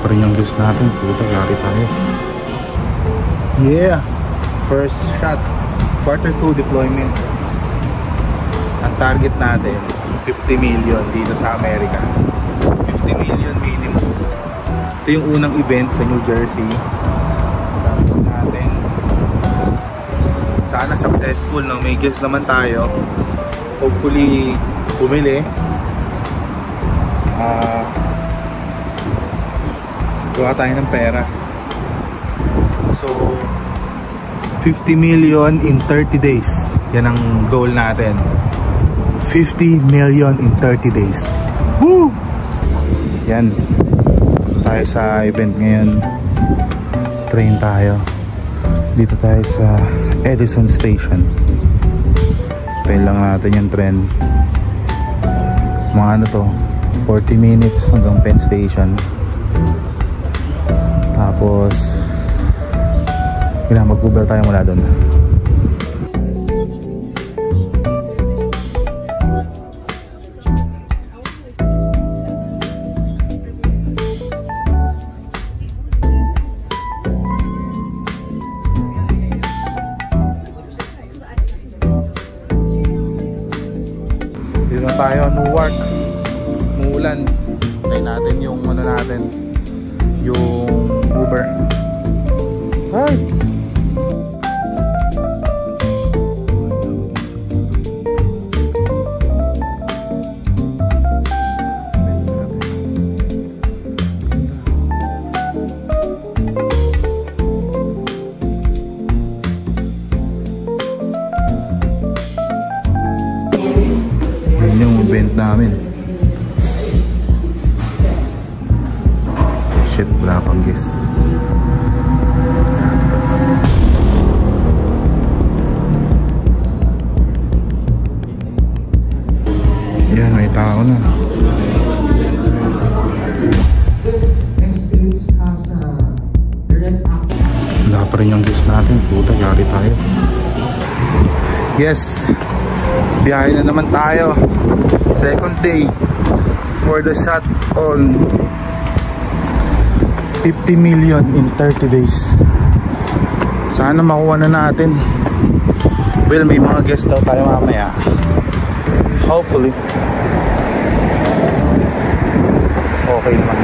pa rin yung guest natin. Puta, yari tayo. Yeah! First shot. Quarter 2 deployment. Ang target natin 50 million dito sa Amerika. 50 million minimum. Ito yung unang event sa New Jersey. Target natin. Sana successful, no? May guest naman tayo. Hopefully bumili. Gawa tayo ng pera. So 50 million in 30 days. Yan ang goal natin. 50 million in 30 days. Woo! Yan. Tayo sa event ngayon. Train tayo. Dito tayo sa Edison Station. Train lang natin yung tren. Mga ano to, 40 minutes hanggang Penn Station. Tapos mag-Uber tayo mula doon. Dito na tayo, Newark. Muulan. Tayo natin yung ano natin, yung Uber. Hi! Event namin. Shit, wala pang guess. Yan, may tao na. Wala pa rin yung guess natin. Puta, yari tayo. Yes, biyahe na naman tayo. Second day for the shot on 50 million in 30 days. Sana makuha na natin. Well, may mga guest daw tayo mamaya. Hopefully okay naman.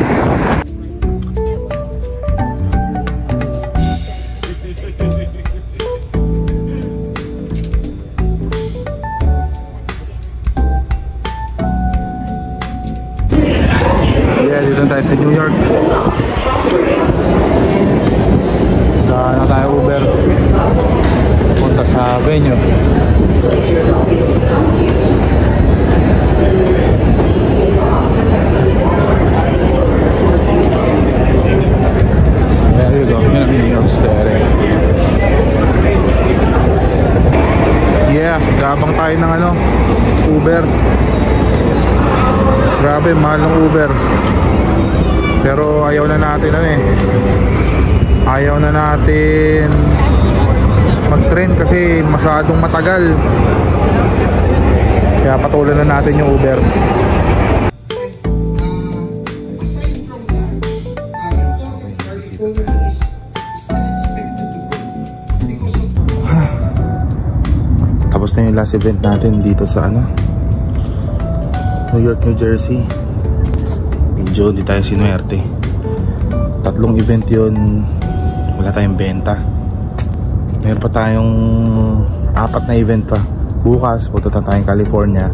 Dito tayo sa New York. Na tayo Uber punta sa venue. There you go. Yan ang New York City. Yeah, gabang tayo ng ano, Uber. Grabe, mahal ng Uber. Pero ayaw na natin ano eh. Ayaw na natin mag-train kasi masyadong matagal. Kaya patuloy na natin yung Uber. Tapos na yung last event natin dito sa ano, New York, New Jersey. Medyo di tayo sinuwerte. 3 event yun, wala tayong benta. Meron pa tayong 4 na event pa. Bukas pupunta tayong California.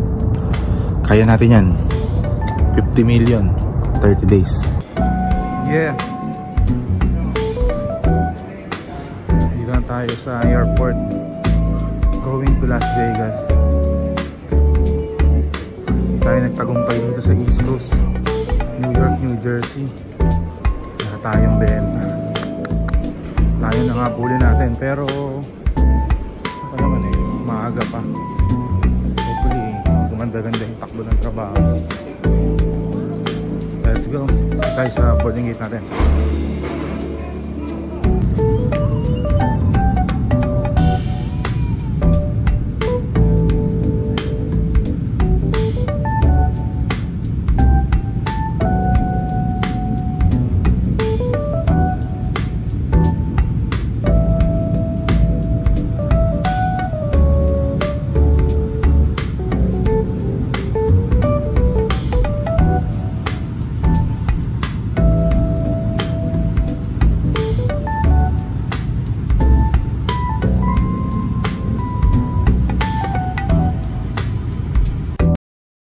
Kaya natin yan. 50 million 30 days. Yeah, dito na tayo sa airport, going to Las Vegas. Tayo nagtagumpay dito sa East Coast, New York, New Jersey. Wala tayong benta. Layo na nga puli natin, pero ano naman eh, maaga pa. Hopefully gumanda-ganda yung takbo ng trabaho. Let's go tayo sa boarding gate natin.